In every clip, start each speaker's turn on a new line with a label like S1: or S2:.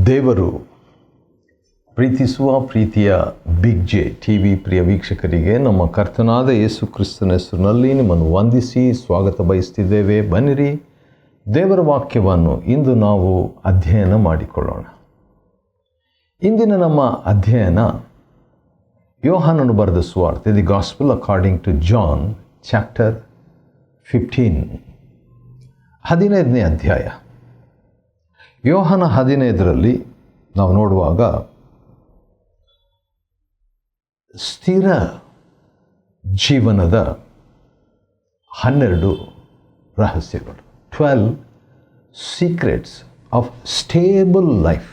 S1: ದೇವರು ಪ್ರೀತಿಸುವ ಪ್ರೀತಿಯ ಬಿಗ್ ಜೆ ಟಿವಿ ಪ್ರಿಯ ವೀಕ್ಷಕರಿಗೆ ನಮ್ಮ ಕರ್ತನಾದ ಯೇಸು ಕ್ರಿಸ್ತನ ಹೆಸರಿನಲ್ಲಿ ನಿಮ್ಮನ್ನು ವಂದಿಸಿ ಸ್ವಾಗತ ಬಯಸ್ತಿದ್ದೇವೆ. ಬನ್ನಿರಿ, ದೇವರ ವಾಕ್ಯವನ್ನು ಇಂದು ನಾವು ಅಧ್ಯಯನ ಮಾಡಿಕೊಳ್ಳೋಣ. ಇಂದಿನ ನಮ್ಮ ಅಧ್ಯಯನ ಯೋಹಾನನು ಬರೆದ ಸುವಾರ್ತೆ, the Gospel according to John, chapter 15, 15ನೇ ಅಧ್ಯಾಯ. ಯೋಹಾನ 15ರಲ್ಲಿ ನಾವು ನೋಡುವಾಗ ಸ್ಥಿರ ಜೀವನದ 12 ರಹಸ್ಯಗಳು, 12 ಸೀಕ್ರೆಟ್ಸ್ ಆಫ್ ಸ್ಟೇಬಲ್ ಲೈಫ್.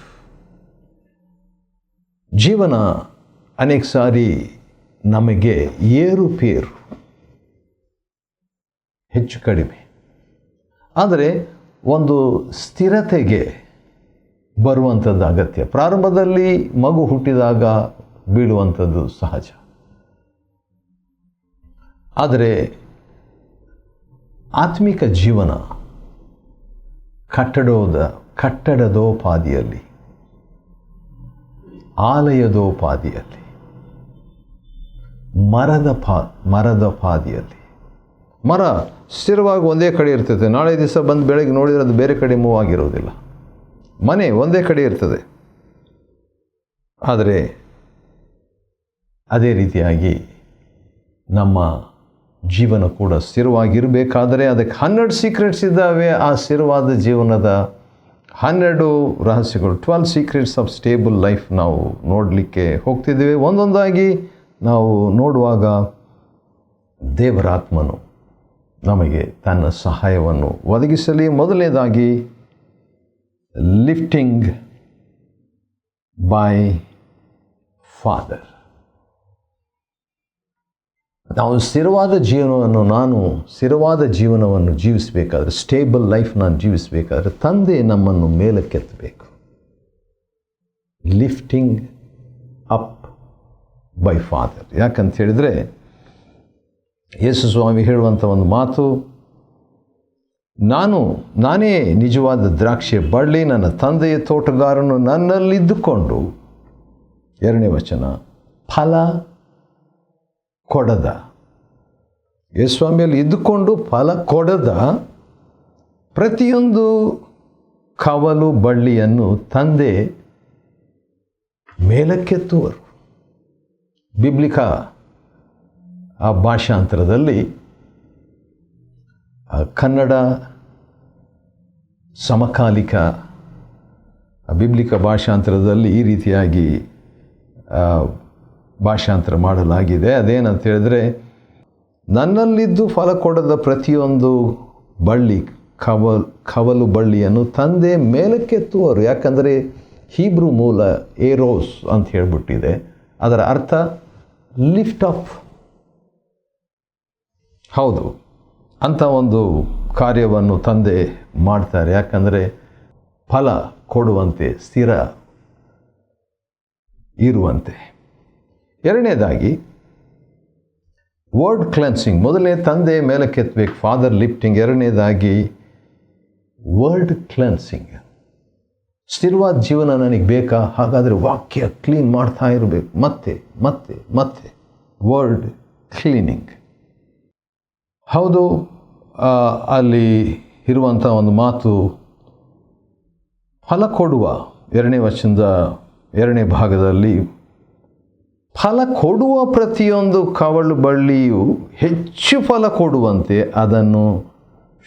S1: ಜೀವನ ಅನೇಕ ಸಾರಿ ನಮಗೆ ಏರುಪೇರು, ಹೆಚ್ಚು ಕಡಿಮೆ, ಆದರೆ ಒಂದು ಸ್ಥಿರತೆಗೆ ಬರುವಂಥದ್ದು ಅಗತ್ಯ. ಪ್ರಾರಂಭದಲ್ಲಿ ಮಗು ಹುಟ್ಟಿದಾಗ ಬೀಳುವಂಥದ್ದು ಸಹಜ, ಆದರೆ ಆತ್ಮಿಕ ಜೀವನ ಕಟ್ಟಡದೋಪಾದಿಯಲ್ಲಿ, ಆಲಯದೋಪಾದಿಯಲ್ಲಿ, ಮರದ ಪಾದಿಯಲ್ಲಿ. ಮರ ಸ್ಥಿರವಾಗಿ ಒಂದೇ ಕಡೆ ಇರ್ತದೆ. ನಾಳೆ ದಿವಸ ಬಂದು ಬೆಳಗ್ಗೆ ನೋಡಿದರೆ ಅದು ಬೇರೆ ಕಡೆ ಮೂವ್ ಆಗಿರೋದಿಲ್ಲ. ಮನೆ ಒಂದೇ ಕಡೆ ಇರ್ತದೆ. ಆದರೆ ಅದೇ ರೀತಿಯಾಗಿ ನಮ್ಮ ಜೀವನ ಕೂಡ ಸ್ಥಿರವಾಗಿರಬೇಕಾದರೆ ಅದಕ್ಕೆ 12 ಸೀಕ್ರೆಟ್ಸ್ ಇದ್ದಾವೆ. ಆ ಸ್ಥಿರವಾದ ಜೀವನದ 12 ರಹಸ್ಯಗಳು, 12 ಸೀಕ್ರೆಟ್ಸ್ ಆಫ್ ಸ್ಟೇಬಲ್ ಲೈಫ್ ನಾವು ನೋಡಲಿಕ್ಕೆ ಹೋಗ್ತಿದ್ದೇವೆ. ಒಂದೊಂದಾಗಿ ನಾವು ನೋಡುವಾಗ ದೇವರ ಆತ್ಮನು ನಮಗೆ ತನ್ನ ಸಹಾಯವನ್ನು ಒದಗಿಸಲಿ. ಮೊದಲನೇದಾಗಿ ಲಿಫ್ಟಿಂಗ್ ಬೈ ಫಾದರ್. ನಾವು ಸ್ಥಿರವಾದ ಜೀವನವನ್ನು ಜೀವಿಸಬೇಕಾದ್ರೆ, ಸ್ಟೇಬಲ್ ಲೈಫ್ ನಾನು ಜೀವಿಸಬೇಕಾದ್ರೆ ತಂದೆ ನಮ್ಮನ್ನು ಮೇಲಕ್ಕೆತ್ತಬೇಕು. Lifting up by father. ಯಾಕಂತ ಹೇಳಿದರೆ ಯೇಸು ಸ್ವಾಮಿ ಹೇಳುವಂಥ ಒಂದು ಮಾತು, ನಾನೇ ನಿಜವಾದ ದ್ರಾಕ್ಷಿಯ ಬಳ್ಳಿ, ನನ್ನ ತಂದೆಯ ತೋಟಗಾರನು ನನ್ನಲ್ಲಿದ್ದುಕೊಂಡು, 2ನೇ ವಚನ, ಫಲ ಕೊಡದ, ಯೇಸು ಸ್ವಾಮಿಯಲ್ಲಿ ಇದ್ದುಕೊಂಡು ಫಲ ಕೊಡದ ಪ್ರತಿಯೊಂದು ಕವಲು ಬಳ್ಳಿಯನ್ನು ತಂದೆ ಮೇಲಕ್ಕೆತ್ತುವರು. ಬಿಬ್ಲಿಕಾ ಆ ಭಾಷಾಂತರದಲ್ಲಿ, ಕನ್ನಡ ಸಮಕಾಲಿಕ ಬಿಬ್ಲಿಕ ಭಾಷಾಂತರದಲ್ಲಿ ಈ ರೀತಿಯಾಗಿ ಭಾಷಾಂತರ ಮಾಡಲಾಗಿದೆ. ಅದೇನಂತ ಹೇಳಿದ್ರೆ, ನನ್ನಲ್ಲಿದ್ದು ಫಲ ಕೊಡದ ಪ್ರತಿಯೊಂದು ಬಳ್ಳಿ, ಕವಲು ಬಳ್ಳಿಯನ್ನು ತಂದೆ ಮೇಲಕ್ಕೆತ್ತುವರು. ಯಾಕಂದರೆ ಹೀಬ್ರೂ ಮೂಲ ಏರೋಸ್ ಅಂತ ಹೇಳ್ಬಿಟ್ಟಿದೆ. ಅದರ ಅರ್ಥ ಲಿಫ್ಟ್ ಅಪ್. ಹೌದು, ಅಂಥ ಒಂದು ಕಾರ್ಯವನ್ನು ತಂದೆ ಮಾಡ್ತಾರೆ. ಯಾಕಂದರೆ ಫಲ ಕೊಡುವಂತೆ, ಸ್ಥಿರ ಇರುವಂತೆ. 2ನೇದಾಗಿ ವರ್ಡ್ ಕ್ಲೆನ್ಸಿಂಗ್. ಮೊದಲನೇ ತಂದೆ ಮೇಲಕ್ಕೆತ್ತಬೇಕು, ಫಾದರ್ ಲಿಫ್ಟಿಂಗ್. 2ನೇದಾಗಿ ವರ್ಡ್ ಕ್ಲೆನ್ಸಿಂಗ್. ಸ್ಥಿರವಾದ ಜೀವನ ನನಗೆ ಬೇಕಾ? ಹಾಗಾದರೆ ವಾಕ್ಯ ಕ್ಲೀನ್ ಮಾಡ್ತಾ ಇರಬೇಕು, ಮತ್ತೆ ಮತ್ತೆ ಮತ್ತೆ. Word cleaning. ಹೌದು, ಅಲ್ಲಿ ಇರುವಂಥ ಒಂದು ಮಾತು, ಫಲ ಕೊಡುವ, 2ನೇ ವಚನದ 2ನೇ ಭಾಗದಲ್ಲಿ, ಫಲ ಕೊಡುವ ಪ್ರತಿಯೊಂದು ಕವಲು ಬಳ್ಳಿಯು ಹೆಚ್ಚು ಫಲ ಕೊಡುವಂತೆ ಅದನ್ನು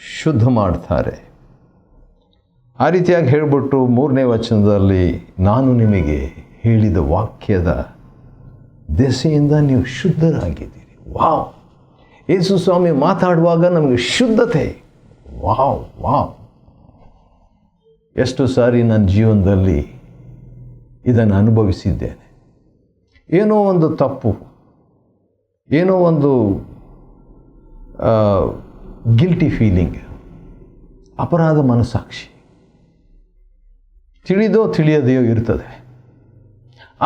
S1: ಶುದ್ಧ ಮಾಡ್ತಾರೆ. ಆ ರೀತಿಯಾಗಿ ಹೇಳಿಬಿಟ್ಟು 3ನೇ ವಚನದಲ್ಲಿ, ನಾನು ನಿಮಗೆ ಹೇಳಿದ ವಾಕ್ಯದ ದೆಸೆಯಿಂದ ನೀವು ಶುದ್ಧರಾಗಿದ್ದೀರಿ. ವಾವ್! ಯೇಸು ಸ್ವಾಮಿ ಮಾತಾಡುವಾಗ ನಮಗೆ ಶುದ್ಧತೆ. Wow wow! ಎಷ್ಟು ಸಾರಿ ನನ್ನ ಜೀವನದಲ್ಲಿ ಇದನ್ನು ಅನುಭವಿಸಿದ್ದೇನೆ. ಏನೋ ಒಂದು ತಪ್ಪು, ಏನೋ ಒಂದು ಗಿಲ್ಟಿ ಫೀಲಿಂಗ್, ಅಪರಾಧ ಮನಸ್ಸಾಕ್ಷಿ ತಿಳಿದೋ ತಿಳಿಯದೆಯೋ ಇರ್ತದೆ.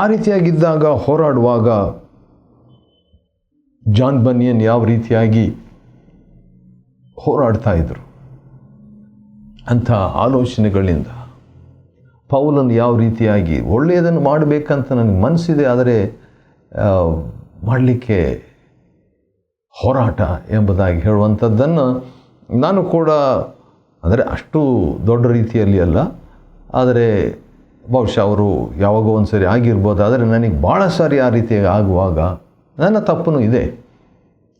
S1: ಆ ರೀತಿಯಾಗಿದ್ದಾಗ, ಹೋರಾಡುವಾಗ ಜಾನ್ ಬನಿಯನ್ ಯಾವ ರೀತಿಯಾಗಿ ಹೋರಾಡ್ತಾ ಇದ್ರು ಅಂಥ ಆಲೋಚನೆಗಳಿಂದ, ಪೌಲನು ಯಾವ ರೀತಿಯಾಗಿ ಒಳ್ಳೆಯದನ್ನು ಮಾಡಬೇಕಂತ ನನಗೆ ಮನಸ್ಸಿದೆ, ಆದರೆ ಮಾಡಲಿಕ್ಕೆ ಹೋರಾಟ ಎಂಬುದಾಗಿ ಹೇಳುವಂಥದ್ದನ್ನು ನಾನು ಕೂಡ, ಅಂದರೆ ಅಷ್ಟು ದೊಡ್ಡ ರೀತಿಯಲ್ಲಿ ಅಲ್ಲ, ಆದರೆ ಬಹುಶಃ ಅವರು ಯಾವಾಗೋ ಒಂದು ಸರಿ ಆಗಿರ್ಬೋದು. ಆದರೆ ನನಗೆ ಭಾಳ ಸಾರಿ ಆ ರೀತಿಯಾಗಿ ಆಗುವಾಗ, ನನ್ನ ತಪ್ಪು ಇದೆ,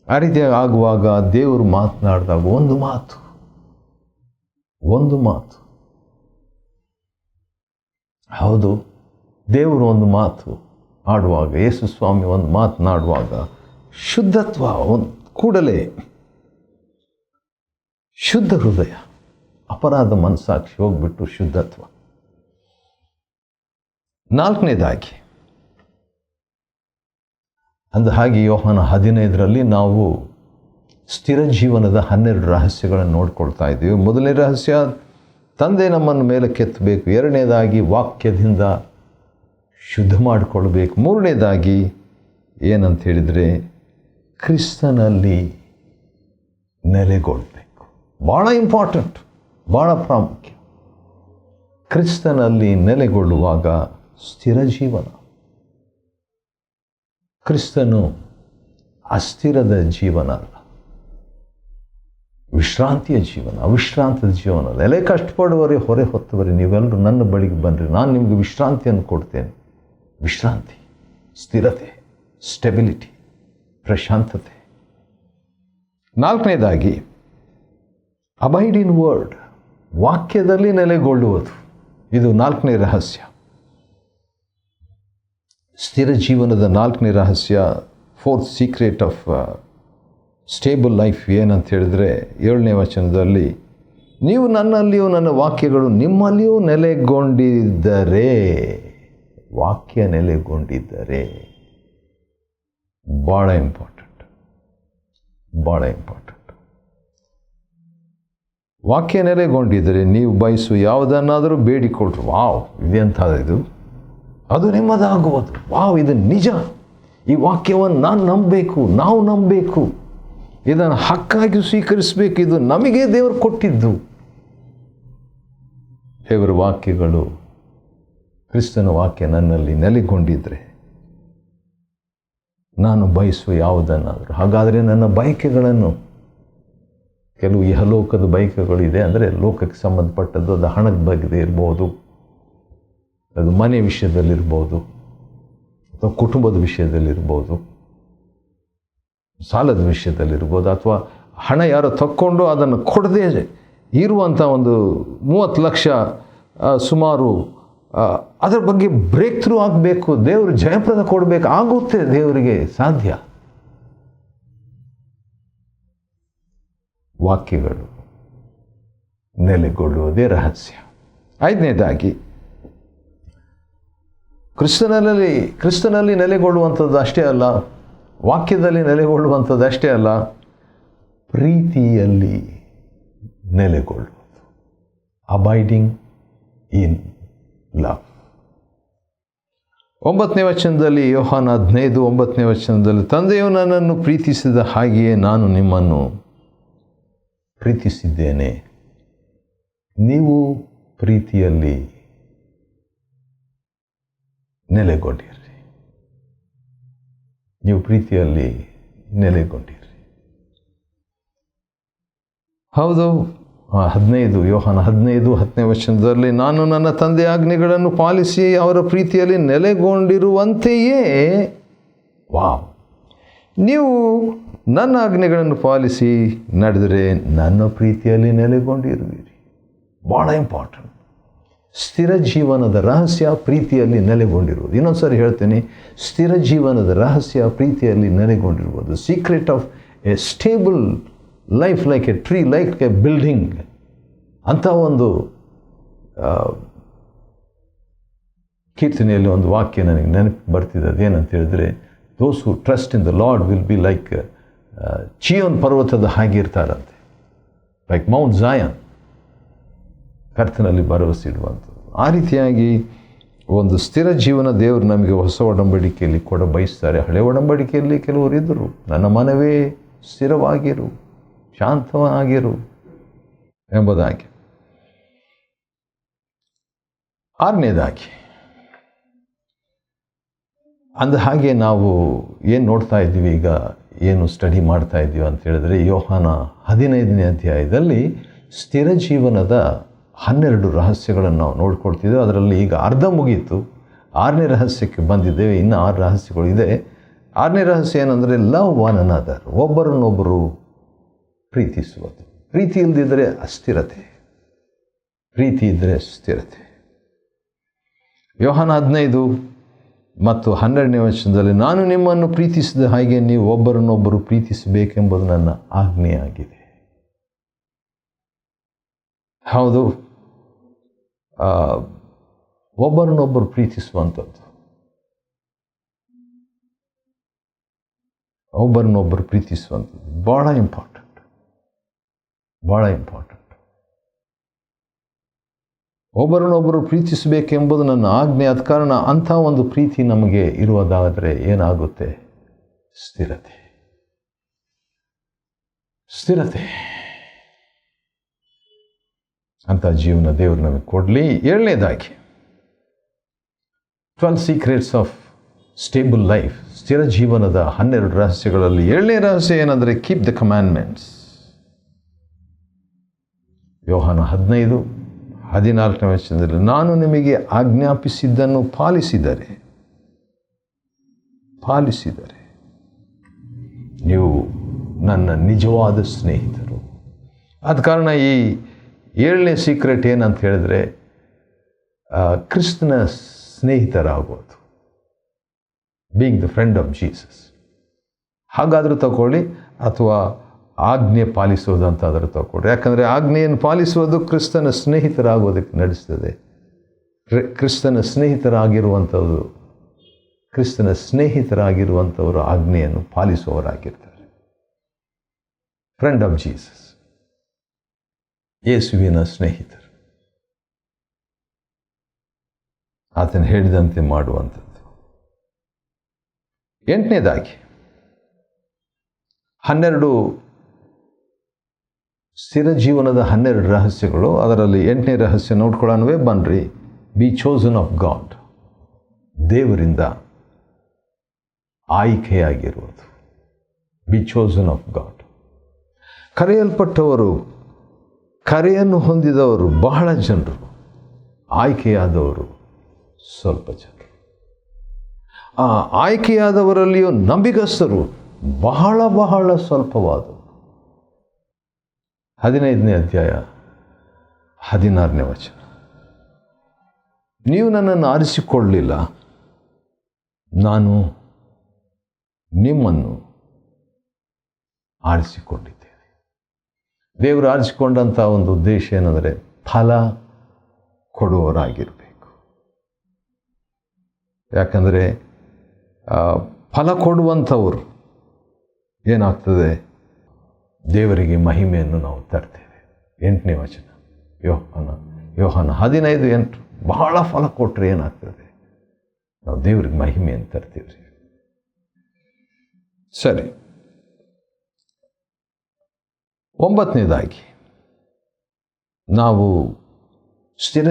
S1: ಆ ರೀತಿಯಾಗಿ ಆಗುವಾಗ ದೇವರು ಮಾತನಾಡಿದಾಗ ಒಂದು ಮಾತು ಹೌದು, ದೇವರು ಒಂದು ಮಾತು ಆಡುವಾಗ, ಯೇಸು ಸ್ವಾಮಿ ಒಂದು ಮಾತನಾಡುವಾಗ ಶುದ್ಧತ್ವ, ಒಂದು ಕೂಡಲೇ ಶುದ್ಧ ಹೃದಯ, ಅಪರಾಧ ಮನಸ್ಸಾಕ್ಷಿ ಹೋಗ್ಬಿಟ್ಟು ಶುದ್ಧತ್ವ. 4ನೇದಾಗಿ ಅಂದ ಹಾಗೆ ಯೋಹಾನ 15ರಲ್ಲಿ ನಾವು ಸ್ಥಿರ ಜೀವನದ 12 ರಹಸ್ಯಗಳನ್ನು ನೋಡ್ಕೊಳ್ತಾ ಇದ್ದೀವಿ. ಮೊದಲನೇ ರಹಸ್ಯ, ತಂದೆ ನಮ್ಮನ್ನು ಮೇಲೆ ಕೆತ್ತಬೇಕು. 2ನೇದಾಗಿ ವಾಕ್ಯದಿಂದ ಶುದ್ಧ ಮಾಡಿಕೊಳ್ಬೇಕು. 3ನೇದಾಗಿ ಏನಂತ ಹೇಳಿದರೆ ಕ್ರಿಸ್ತನಲ್ಲಿ ನೆಲೆಗೊಳ್ಳಬೇಕು. ಭಾಳ ಇಂಪಾರ್ಟೆಂಟ್, ಭಾಳ ಪ್ರಾಮುಖ್ಯ. ಕ್ರಿಸ್ತನಲ್ಲಿ ನೆಲೆಗೊಳ್ಳುವಾಗ ಸ್ಥಿರ ಜೀವನ. ಕ್ರಿಸ್ತನು ಅಸ್ಥಿರದ ಜೀವನ ಅಲ್ಲ, ವಿಶ್ರಾಂತಿಯ ಜೀವನ, ಅವಿಶ್ರಾಂತದ ಜೀವನ ಅಲ್ಲ. ಎಲೆ ಕಷ್ಟಪಡುವವರೇ ಹೊರೆ ಹೊತ್ತವರೇ ನೀವೆಲ್ಲರೂ ನನ್ನ ಬಳಿಗೆ ಬನ್ನಿರಿ, ನಾನು ನಿಮಗೆ ವಿಶ್ರಾಂತಿಯನ್ನು ಕೊಡ್ತೇನೆ. ವಿಶ್ರಾಂತಿ, ಸ್ಥಿರತೆ, ಸ್ಟೆಬಿಲಿಟಿ, ಪ್ರಶಾಂತತೆ. 4ನೇದಾಗಿ ಅಬೈಡ್ ಇನ್ ವರ್ಡ್, ವಾಕ್ಯದಲ್ಲಿ ನೆಲೆಗೊಳ್ಳುವುದು. ಇದು 4ನೇ ರಹಸ್ಯ. ಸ್ಥಿರ ಜೀವನದ 4ನೇ ರಹಸ್ಯ, 4th secret of stable life ಏನಂತ ಹೇಳಿದರೆ 7ನೇ ವಚನದಲ್ಲಿ, ನೀವು ನನ್ನಲ್ಲಿಯೂ ನನ್ನ ವಾಕ್ಯಗಳು ನಿಮ್ಮಲ್ಲಿಯೂ ನೆಲೆಗೊಂಡಿದ್ದರೆ, ವಾಕ್ಯ ನೆಲೆಗೊಂಡಿದ್ದರೆ, ಭಾಳ ಇಂಪಾರ್ಟೆಂಟ್. ವಾಕ್ಯ ನೆಲೆಗೊಂಡಿದ್ದರೆ ನೀವು ಬಯಸು ಯಾವುದನ್ನಾದರೂ ಬೇಡಿಕೊಳ್ಳ್ರಿ. ವಾವ್, ಇದೆಂಥದ್ದು, ಅದು ನಿಮ್ಮದಾಗುವುದು. ವಾವ್, ಇದು ನಿಜ. ಈ ವಾಕ್ಯವನ್ನು ನಾನು ನಂಬಬೇಕು, ನಾವು ನಂಬಬೇಕು, ಇದನ್ನು ಹಕ್ಕಾಗಿ ಸ್ವೀಕರಿಸಬೇಕು. ಇದು ನಮಗೆ ದೇವರು ಕೊಟ್ಟಿದ್ದು. ದೇವರ ವಾಕ್ಯಗಳು, ಕ್ರಿಸ್ತನ ವಾಕ್ಯ ನನ್ನಲ್ಲಿ ನೆಲೆಗೊಂಡಿದ್ದರೆ ನಾನು ಬಯಸುವ ಯಾವುದನ್ನಾದರೂ, ಹಾಗಾದರೆ ನನ್ನ ಬಯಕೆಗಳನ್ನು, ಕೆಲವು ಇಹಲೋಕದ ಬಯಕೆಗಳಿದೆ, ಅಂದರೆ ಲೋಕಕ್ಕೆ ಸಂಬಂಧಪಟ್ಟದ್ದು, ಅದು ಹಣದ ಬಗ್ಗೆ ಇರ್ಬೋದು, ಅದು ಮನೆ ವಿಷಯದಲ್ಲಿರ್ಬೋದು, ಅಥವಾ ಕುಟುಂಬದ ವಿಷಯದಲ್ಲಿರ್ಬೋದು, ಸಾಲದ ವಿಷಯದಲ್ಲಿರ್ಬೋದು, ಅಥವಾ ಹಣ ಯಾರೋ ತಕ್ಕೊಂಡು ಅದನ್ನು ಕೊಡದೇ ಇರುವಂಥ ಒಂದು 30 ಲಕ್ಷ ಸುಮಾರು, ಅದರ ಬಗ್ಗೆ ಬ್ರೇಕ್ ಥ್ರೂ ಆಗಬೇಕು, ದೇವರು ಜಯಪ್ರದ ಕೊಡಬೇಕು. ಆಗುತ್ತೆ, ದೇವರಿಗೆ ಸಾಧ್ಯ. ವಾಕ್ಯಗಳು ನೆಲೆಗೊಳ್ಳುವುದೇ ರಹಸ್ಯ. 5ನೇದಾಗಿ ಕ್ರಿಸ್ತನಲ್ಲಿ ನೆಲೆಗೊಳ್ಳುವಂಥದ್ದು ಅಷ್ಟೇ ಅಲ್ಲ, ವಾಕ್ಯದಲ್ಲಿ ನೆಲೆಗೊಳ್ಳುವಂಥದ್ದು ಅಷ್ಟೇ ಅಲ್ಲ, ಪ್ರೀತಿಯಲ್ಲಿ ನೆಲೆಗೊಳ್ಳುವುದು. Abiding in love. 9ನೇ ವಚನದಲ್ಲಿ, ಯೋಹಾನ 15:9ನೇ ವಚನದಲ್ಲಿ, ತಂದೆಯು ನನ್ನನ್ನು ಪ್ರೀತಿಸಿದ ಹಾಗೆಯೇ ನಾನು ನಿಮ್ಮನ್ನು ಪ್ರೀತಿಸಿದ್ದೇನೆ, ನೀವು ಪ್ರೀತಿಯಲ್ಲಿ ನೆಲೆಗೊಂಡಿರ್ರಿ. ನೀವು ಪ್ರೀತಿಯಲ್ಲಿ ನೆಲೆಗೊಂಡಿರ್ರಿ. ಹೌದು, 15 ಯೋಹಾನ 15:10ನೇ ವಚನದಲ್ಲಿ, ನಾನು ನನ್ನ ತಂದೆಯ ಆಜ್ಞೆಗಳನ್ನು ಪಾಲಿಸಿ ಅವರ ಪ್ರೀತಿಯಲ್ಲಿ ನೆಲೆಗೊಂಡಿರುವಂತೆಯೇ, ವಾವ್, ನೀವು ನನ್ನ ಆಜ್ಞೆಗಳನ್ನು ಪಾಲಿಸಿ ನಡೆದರೆ ನನ್ನ ಪ್ರೀತಿಯಲ್ಲಿ ನೆಲೆಗೊಂಡಿರುವಿರಿ. ಭಾಳ ಇಂಪಾರ್ಟೆಂಟ್. ಸ್ಥಿರ ಜೀವನದ ರಹಸ್ಯ ಪ್ರೀತಿಯಲ್ಲಿ ನೆಲೆಗೊಂಡಿರುವುದು. ಇನ್ನೊಂದು ಸಾರಿ ಹೇಳ್ತೇನೆ, ಸ್ಥಿರ ಜೀವನದ ರಹಸ್ಯ ಪ್ರೀತಿಯಲ್ಲಿ ನೆಲೆಗೊಂಡಿರುವುದು. Secret of a stable life, like a tree, like a building ಅಂಥ ಒಂದು ಕೀರ್ತನೆಯಲ್ಲಿ ಒಂದು ವಾಕ್ಯ ನನಗೆ ನೆನಪು ಬರ್ತಿದೆ. ಅದೇನಂತ ಹೇಳಿದ್ರೆ, those who trust in the Lord will be like ಚಿಯೋನ್ ಪರ್ವತದ ಹಾಗೆ ಇರ್ತಾರಂತೆ, ಲೈಕ್ ಮೌಂಟ್ ಝಾಯನ್, ಕರ್ತನಲ್ಲಿ ಭರವಸೆ ಇಡುವಂಥದ್ದು. ಆ ರೀತಿಯಾಗಿ ಒಂದು ಸ್ಥಿರ ಜೀವನ ದೇವರು ನಮಗೆ ಹೊಸ ಒಡಂಬಡಿಕೆಯಲ್ಲಿ ಕೊಡ ಬಯಸ್ತಾರೆ. ಹಳೆ ಒಡಂಬಡಿಕೆಯಲ್ಲಿ ಕೆಲವರು ಇದ್ದರು, ನನ್ನ ಮನವೇ ಸ್ಥಿರವಾಗಿರು, ಶಾಂತವಾಗಿರು ಎಂಬುದಾಗಿ. ಆರನೇದಾಗಿ, ಅಂದ ಹಾಗೆ ನಾವು ಏನು ನೋಡ್ತಾ ಇದ್ದೀವಿ ಈಗ, ಏನು ಸ್ಟಡಿ ಮಾಡ್ತಾ ಇದ್ದೀವಿ ಅಂತ ಹೇಳಿದ್ರೆ, ಯೋಹಾನ 15ನೇ ಅಧ್ಯಾಯದಲ್ಲಿ ಸ್ಥಿರ ಜೀವನದ 12 ರಹಸ್ಯಗಳನ್ನು ನಾವು ನೋಡ್ಕೊಳ್ತಿದ್ದೇವೆ. ಅದರಲ್ಲಿ ಈಗ ಅರ್ಧ ಮುಗೀತು, 6ನೇ ರಹಸ್ಯಕ್ಕೆ ಬಂದಿದ್ದೇವೆ. ಇನ್ನು 6 ರಹಸ್ಯಗಳು ಇದೆ. 6ನೇ ರಹಸ್ಯ ಏನಂದರೆ ಲವ್ ಒನ್ ಅನದರ್, ಒಬ್ಬರನ್ನೊಬ್ಬರು ಪ್ರೀತಿಸುವುದು. ಪ್ರೀತಿ ಇಲ್ಲದಿದ್ದರೆ ಅಸ್ಥಿರತೆ, ಪ್ರೀತಿ ಇದ್ದರೆ ಸ್ಥಿರತೆ. ಯೋಹಾನ 15 ಮತ್ತು 12ನೇ ವಚನದಲ್ಲಿ, ನಾನು ನಿಮ್ಮನ್ನು ಪ್ರೀತಿಸಿದ ಹಾಗೆ ನೀವು ಒಬ್ಬರನ್ನೊಬ್ಬರು ಪ್ರೀತಿಸಬೇಕೆಂಬುದು ನನ್ನ ಆಜ್ಞೆಯಾಗಿದೆ. ಹೌದು, ಒಬ್ಬರನ್ನೊಬ್ಬರು ಪ್ರೀತಿಸುವಂಥದ್ದು, ಒಬ್ಬರನ್ನೊಬ್ಬರು ಪ್ರೀತಿಸುವಂಥದ್ದು ಭಾಳ ಇಂಪಾರ್ಟೆಂಟ್, ಭಾಳ ಇಂಪಾರ್ಟೆಂಟ್. ಒಬ್ಬರನ್ನೊಬ್ಬರು ಪ್ರೀತಿಸಬೇಕೆಂಬುದು ನನ್ನ ಆಜ್ಞೆ. ಆದ ಕಾರಣ ಅಂಥ ಒಂದು ಪ್ರೀತಿ ನಮಗೆ ಇರುವುದಾದರೆ ಏನಾಗುತ್ತೆ? ಸ್ಥಿರತೆ, ಸ್ಥಿರತೆ. ಅಂಥ ಜೀವನ ದೇವರು ನಮಗೆ ಕೊಡಲಿ. 7ನೇದಾಗಿ 12 ಸೀಕ್ರೆಟ್ಸ್ ಆಫ್ ಸ್ಟೇಬಲ್ ಲೈಫ್, ಸ್ಥಿರ ಜೀವನದ 12 ರಹಸ್ಯಗಳಲ್ಲಿ 7ನೇ ರಹಸ್ಯ ಏನಂದರೆ ಕೀಪ್ ದ ಕಮ್ಯಾಂಡ್ಮೆಂಟ್ಸ್. ಯೋಹಾನ 15:14ನೇ ವಚನದಲ್ಲಿ, ನಾನು ನಿಮಗೆ ಆಜ್ಞಾಪಿಸಿದ್ದನ್ನು ಪಾಲಿಸಿದರೆ ನೀವು ನನ್ನ ನಿಜವಾದ ಸ್ನೇಹಿತರು. ಆದ ಕಾರಣ ಈ 7ನೇ ಸೀಕ್ರೆಟ್ ಏನಂತ ಹೇಳಿದ್ರೆ, ಕ್ರಿಸ್ತನ ಸ್ನೇಹಿತರಾಗೋದು, being the friend of Jesus. ಹಾಗಾದರೂ ತಗೊಳ್ಳಿ, ಅಥವಾ ಆಜ್ಞೆ ಪಾಲಿಸೋದು ಅಂತಾದರೂ ತಗೊಳ್ಳಿ. ಯಾಕಂದರೆ ಆಜ್ಞೆಯನ್ನು ಪಾಲಿಸುವುದು ಕ್ರಿಸ್ತನ ಸ್ನೇಹಿತರಾಗೋದಕ್ಕೆ ನಡೆಸ್ತದೆ. ಕ್ರಿಸ್ತನ ಸ್ನೇಹಿತರಾಗಿರುವಂಥವರು ಆಜ್ಞೆಯನ್ನು ಪಾಲಿಸುವವರಾಗಿರ್ತಾರೆ. ಫ್ರೆಂಡ್ ಆಫ್ ಜೀಸಸ್, ಯೇಸುವಿನ ಸ್ನೇಹಿತರು, ಆತನು ಹೇಳಿದಂತೆ ಮಾಡುವಂಥದ್ದು. 8ನೇದಾಗಿ 12 ಸ್ಥಿರ ಜೀವನದ 12 ರಹಸ್ಯಗಳು. ಅದರಲ್ಲಿ 8ನೇ ರಹಸ್ಯ ನೋಡ್ಕೊಳ್ಳೋಣವೇ ಬನ್ರಿ. ಬಿ ಚೋಸನ್ ಆಫ್ ಗಾಡ್, ದೇವರಿಂದ ಆಯ್ಕೆಯಾಗಿರುವುದು. Be chosen of God. ಕರೆಯಲ್ಪಟ್ಟವರು, ಕರೆಯನ್ನು ಹೊಂದಿದವರು ಬಹಳ ಜನರು, ಆಯ್ಕೆಯಾದವರು ಸ್ವಲ್ಪ ಜನರು. ಆ ಆಯ್ಕೆಯಾದವರಲ್ಲಿಯೂ ನಂಬಿಗಸ್ತರು ಬಹಳ ಬಹಳ ಸ್ವಲ್ಪವಾದವರು. 15ನೇ ಅಧ್ಯಾಯ 16ನೇ ವಚನ, ನೀವು ನನ್ನನ್ನು ಆರಿಸಿಕೊಳ್ಳಲಿಲ್ಲ, ನಾನು ನಿಮ್ಮನ್ನು ಆರಿಸಿಕೊಂಡಿದ್ದೇನೆ. ದೇವರು ಆರಿಸಿಕೊಂಡಂಥ ಒಂದು ಉದ್ದೇಶ ಏನಂದರೆ ಫಲ ಕೊಡುವವರಾಗಿರಬೇಕು. ಯಾಕಂದರೆ ಫಲ ಕೊಡುವಂಥವರು ಏನಾಗ್ತದೆ? ದೇವರಿಗೆ ಮಹಿಮೆಯನ್ನು ನಾವು ತರ್ತೇವೆ. 8ನೇ ವಚನ ಯೋಹಾನ 15:8, ಬಹಳ ಫಲ ಕೊಟ್ಟರೆ ಏನಾಗ್ತದೆ? ನಾವು ದೇವರಿಗೆ ಮಹಿಮೆಯನ್ನು ತರ್ತೀವಿ. ಸರಿ, 9ನೇದಾಗಿ ನಾವು ಸ್ಥಿರ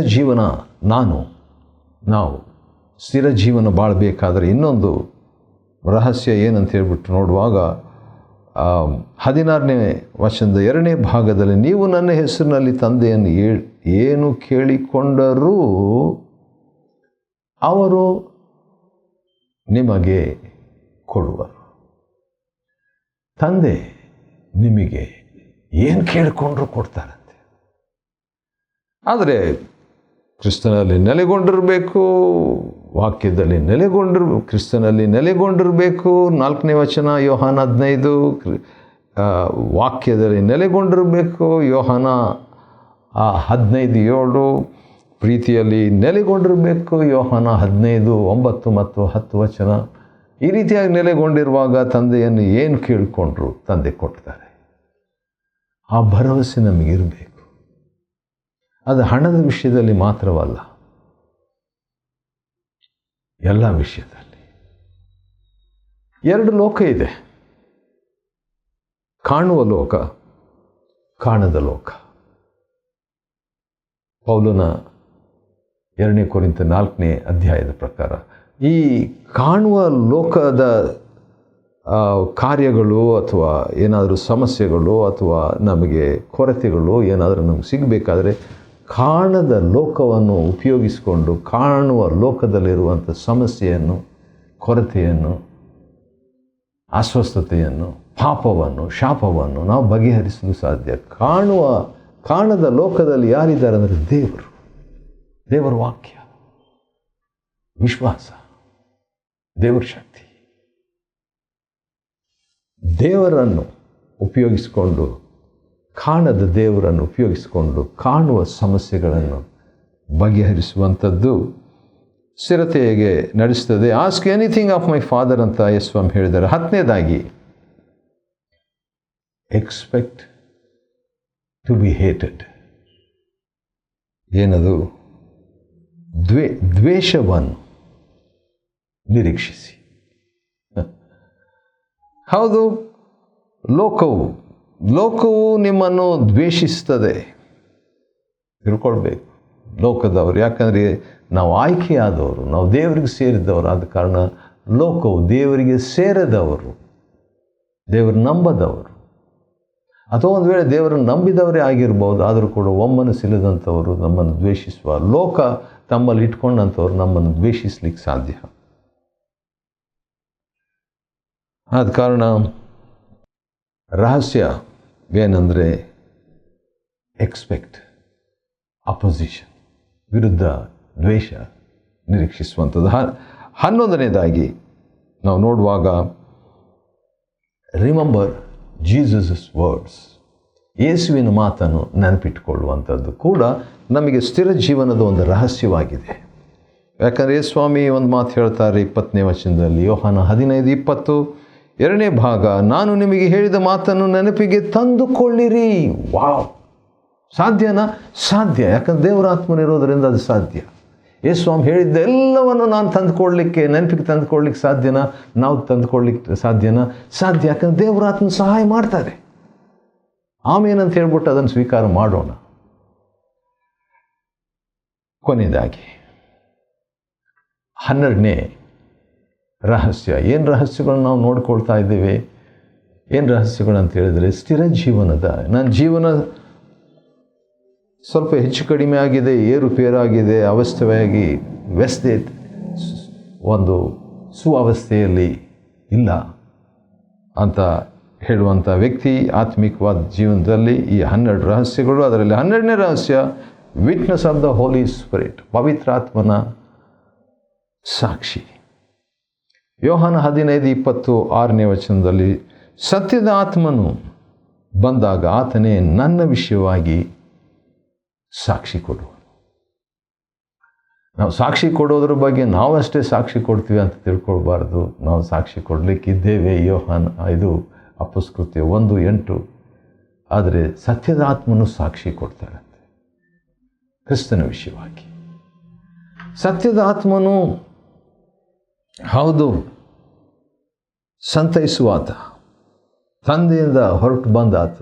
S1: ಜೀವನ ಬಾಳಬೇಕಾದ್ರೆ ಇನ್ನೊಂದು ರಹಸ್ಯ ಏನಂತ ಹೇಳ್ಬಿಟ್ಟು ನೋಡುವಾಗ 16ನೇ ವಚನದ 2ನೇ ಭಾಗದಲ್ಲಿ, ನೀವು ನನ್ನ ಹೆಸರಿನಲ್ಲಿ ತಂದೆಯನ್ನು ಏನು ಕೇಳಿಕೊಂಡರೂ ಅವರು ನಿಮಗೆ ಕೊಡುವರು. ತಂದೆ ನಿಮಗೆ ಏನು ಕೇಳಿಕೊಂಡ್ರೂ ಕೊಡ್ತಾರಂತೆ. ಆದರೆ ಕ್ರಿಸ್ತನಲ್ಲಿ ನೆಲೆಗೊಂಡಿರಬೇಕು, ವಾಕ್ಯದಲ್ಲಿ ಕ್ರಿಸ್ತನಲ್ಲಿ ನೆಲೆಗೊಂಡಿರಬೇಕು. 4ನೇ ವಚನ ಯೋಹಾನ 15, ವಾಕ್ಯದಲ್ಲಿ ನೆಲೆಗೊಂಡಿರಬೇಕು. ಯೋಹಾನ 15:7, ಪ್ರೀತಿಯಲ್ಲಿ ನೆಲೆಗೊಂಡಿರಬೇಕು. ಯೋಹಾನ 15:9 ಮತ್ತು 10 ವಚನ. ಈ ರೀತಿಯಾಗಿ ನೆಲೆಗೊಂಡಿರುವಾಗ ತಂದೆಯನ್ನು ಏನು ಕೇಳಿಕೊಂಡ್ರು ತಂದೆ ಕೊಡ್ತಾರೆ. ಆ ಭರವಸೆ ನಮಗಿರಬೇಕು. ಅದು ಹಣದ ವಿಷಯದಲ್ಲಿ ಮಾತ್ರವಲ್ಲ, ಎಲ್ಲ ವಿಷಯದಲ್ಲಿ. 2 ಲೋಕ ಇದೆ, ಕಾಣುವ ಲೋಕ, ಕಾಣದ ಲೋಕ. ಪೌಲನ 2 ಕೊರಿಂಥ 4ನೇ ಅಧ್ಯಾಯದ ಪ್ರಕಾರ ಈ ಕಾಣುವ ಲೋಕದ ಕಾರ್ಯಗಳು ಅಥವಾ ಏನಾದರೂ ಸಮಸ್ಯೆಗಳು ಅಥವಾ ನಮಗೆ ಕೊರತೆಗಳು ಏನಾದರೂ ನಮಗೆ ಸಿಗಬೇಕಾದ್ರೆ ಕಾಣದ ಲೋಕವನ್ನು ಉಪಯೋಗಿಸಿಕೊಂಡು ಕಾಣುವ ಲೋಕದಲ್ಲಿರುವಂಥ ಸಮಸ್ಯೆಯನ್ನು, ಕೊರತೆಯನ್ನು, ಅಸ್ವಸ್ಥತೆಯನ್ನು, ಪಾಪವನ್ನು, ಶಾಪವನ್ನು ನಾವು ಬಗೆಹರಿಸಲು ಸಾಧ್ಯ. ಕಾಣದ ಲೋಕದಲ್ಲಿ ಯಾರಿದ್ದಾರೆ ಅಂದರೆ ದೇವರ ವಾಕ್ಯ, ವಿಶ್ವಾಸ, ದೇವರ ಶಕ್ತಿ. ದೇವರನ್ನು ಉಪಯೋಗಿಸಿಕೊಂಡು, ಕಾಣದ ದೇವರನ್ನು ಉಪಯೋಗಿಸಿಕೊಂಡು ಕಾಣುವ ಸಮಸ್ಯೆಗಳನ್ನು ಬಗೆಹರಿಸುವಂಥದ್ದು ಸ್ಥಿರತೆಗೆ ನಡೆಸ್ತದೆ. Ask anything of my father ಅಂತ ಯೇಸುಸ್ವಾಮಿ ಹೇಳಿದ್ದಾರೆ. 10ನೇದಾಗಿ, ಎಕ್ಸ್ಪೆಕ್ಟ್ ಟು ಬಿ ಹೇಟೆಡ್. ಏನದು? ದ್ವೇಷವನ್ನು ನಿರೀಕ್ಷಿಸಿ. ಹೌದು, ಲೋಕವು ನಿಮ್ಮನ್ನು ದ್ವೇಷಿಸ್ತದೆ, ತಿಳ್ಕೊಳ್ಬೇಕು. ಲೋಕದವರು, ಯಾಕಂದರೆ ನಾವು ಆಯ್ಕೆಯಾದವರು, ನಾವು ದೇವರಿಗೆ ಸೇರಿದವರು. ಆದ ಕಾರಣ ಲೋಕವು ದೇವರಿಗೆ ಸೇರದವರು, ದೇವರು ನಂಬದವರು, ಅಥವಾ ಒಂದು ವೇಳೆ ದೇವರನ್ನು ನಂಬಿದವರೇ ಆಗಿರ್ಬೋದು, ಆದರೂ ಕೂಡ ಒಮ್ಮನಸ್ಸಿಲ್ಲದಂಥವರು ನಮ್ಮನ್ನು ದ್ವೇಷಿಸುವ ಲೋಕ ತಮ್ಮಲ್ಲಿ ಇಟ್ಕೊಂಡಂಥವ್ರು ನಮ್ಮನ್ನು ದ್ವೇಷಿಸ್ಲಿಕ್ಕೆ ಸಾಧ್ಯ. ಆದ ಕಾರಣ ರಹಸ್ಯ ಏನಂದರೆ ಎಕ್ಸ್ಪೆಕ್ಟ್, ಅಪೋಸಿಷನ್, ವಿರುದ್ಧ ದ್ವೇಷ ನಿರೀಕ್ಷಿಸುವಂಥದ್ದು. 11ನೇದಾಗಿ ನಾವು ನೋಡುವಾಗ, ರಿಮೆಂಬರ್ ಜೀಸಸ್ ವರ್ಡ್ಸ್. ಯೇಸುವಿನ ಮಾತನ್ನು ನೆನಪಿಟ್ಟುಕೊಳ್ಳುವಂಥದ್ದು ಕೂಡ ನಮಗೆ ಸ್ಥಿರ ಜೀವನದ ಒಂದು ರಹಸ್ಯವಾಗಿದೆ. ಯಾಕಂದರೆ ಸ್ವಾಮಿ ಒಂದು ಮಾತು ಹೇಳ್ತಾರೆ 20ನೇ ವಚನದಲ್ಲಿ, ಯೋಹಾನ 15:20, 2ನೇ ಭಾಗ, ನಾನು ನಿಮಗೆ ಹೇಳಿದ ಮಾತನ್ನು ನೆನಪಿಗೆ ತಂದುಕೊಳ್ಳಿರಿ. ವಾವ್! ಸಾಧ್ಯನಾ? ಸಾಧ್ಯ. ಯಾಕಂದ್ರೆ ದೇವರ ಆತ್ಮನಿರೋದರಿಂದ ಅದು ಸಾಧ್ಯ. ಯೇಸುಸ್ವಾಮಿ ಹೇಳಿದ್ದ ಎಲ್ಲವನ್ನು ನಾನು ನೆನಪಿಗೆ ತಂದುಕೊಳ್ಳಿಕ್ಕೆ ಸಾಧ್ಯನಾ? ನಾವು ತಂದುಕೊಳ್ಳಿಕ್ಕೆ ಸಾಧ್ಯನಾ? ಸಾಧ್ಯ. ಯಾಕಂದ್ರೆ ದೇವರ ಆತ್ಮ ಸಹಾಯ ಮಾಡ್ತಾರೆ. ಆಮೇನಂತ ಹೇಳ್ಬಿಟ್ಟು ಅದನ್ನು ಸ್ವೀಕಾರ ಮಾಡೋಣ. ಕೊನೆಯದಾಗಿ 12ನೇ ರಹಸ್ಯ. ಏನು ರಹಸ್ಯಗಳನ್ನು ನಾವು ನೋಡ್ಕೊಳ್ತಾ ಇದ್ದೇವೆ? ಏನು ರಹಸ್ಯಗಳು ಅಂತ ಹೇಳಿದರೆ, ಸ್ಥಿರ ಜೀವನದ, ನನ್ನ ಜೀವನ ಸ್ವಲ್ಪ ಹೆಚ್ಚು ಕಡಿಮೆ ಆಗಿದೆ, ಏರುಪೇರಾಗಿದೆ, ಅವಸ್ಥೆಯಾಗಿ ಒಂದು ಸುವವಸ್ಥೆಯಲ್ಲಿ ಇಲ್ಲ ಅಂತ ಹೇಳುವಂಥ ವ್ಯಕ್ತಿ ಆತ್ಮಿಕವಾದ ಜೀವನದಲ್ಲಿ ಈ 12 ರಹಸ್ಯಗಳು. ಅದರಲ್ಲಿ 12ನೇ ರಹಸ್ಯ, witness of the Holy Spirit, ಪವಿತ್ರಾತ್ಮನ ಸಾಕ್ಷಿ. ಯೋಹಾನ 15:26ನೇ ವಚನದಲ್ಲಿ, ಸತ್ಯದ ಆತ್ಮನು ಬಂದಾಗ ಆತನೇ ನನ್ನ ವಿಷಯವಾಗಿ ಸಾಕ್ಷಿ ಕೊಡುವನು. ನಾವು ಸಾಕ್ಷಿ ಕೊಡೋದ್ರ ಬಗ್ಗೆ ನಾವಷ್ಟೇ ಸಾಕ್ಷಿ ಕೊಡ್ತೀವಿ ಅಂತ ತಿಳ್ಕೊಳ್ಬಾರ್ದು. ನಾವು ಸಾಕ್ಷಿ ಕೊಡಲಿಕ್ಕಿದ್ದೇವೆ. ಯೋಹಾನ 5 ಅಪೊಸ್ತಲಕೃತ್ಯ 1:8. ಆದರೆ ಸತ್ಯದ ಆತ್ಮನು ಸಾಕ್ಷಿ ಕೊಡ್ತಾರಂತೆ ಕ್ರಿಸ್ತನ ವಿಷಯವಾಗಿ. ಸತ್ಯದ ಆತ್ಮನು ಹೌದು ಸಂತೈಸುವಾತ, ತಂದೆಯಿಂದ ಹೊರಟು ಬಂದ ಆತ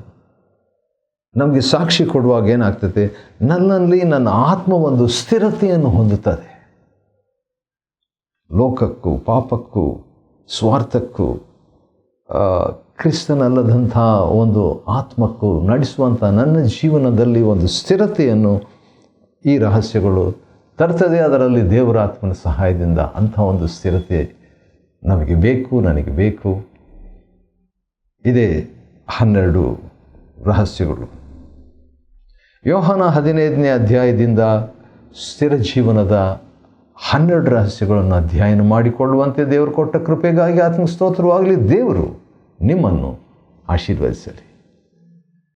S1: ನಮಗೆ ಸಾಕ್ಷಿ ಕೊಡುವಾಗ ಏನಾಗ್ತದೆ? ನನ್ನಲ್ಲಿ ನನ್ನ ಆತ್ಮ ಒಂದು ಸ್ಥಿರತೆಯನ್ನು ಹೊಂದುತ್ತದೆ. ಲೋಕಕ್ಕೂ, ಪಾಪಕ್ಕೂ, ಸ್ವಾರ್ಥಕ್ಕೂ, ಕ್ರಿಸ್ತನಲ್ಲದಂಥ ಒಂದು ಆತ್ಮಕ್ಕೂ ನಡೆಸುವಂಥ ನನ್ನ ಜೀವನದಲ್ಲಿ ಒಂದು ಸ್ಥಿರತೆಯನ್ನು ಈ ರಹಸ್ಯಗಳು ತರ್ತದೆ. ಅದರಲ್ಲಿ ದೇವರ ಆತ್ಮನ ಸಹಾಯದಿಂದ ಅಂಥ ಒಂದು ಸ್ಥಿರತೆ ನಮಗೆ ಬೇಕು, ನನಗೆ ಬೇಕು. ಇದೇ 12 ರಹಸ್ಯಗಳು. ಯೋಹಾನ 15ನೇ ಅಧ್ಯಾಯದಿಂದ ಸ್ಥಿರ ಜೀವನದ 12 ರಹಸ್ಯಗಳನ್ನು ಅಧ್ಯಯನ ಮಾಡಿಕೊಳ್ಳುವಂತೆ ದೇವರು ಕೊಟ್ಟ ಕೃಪೆಗಾಗಿ ಆತ್ಮ ಸ್ತೋತ್ರವಾಗಲಿ. ದೇವರು ನಿಮ್ಮನ್ನು ಆಶೀರ್ವದಿಸಲಿ.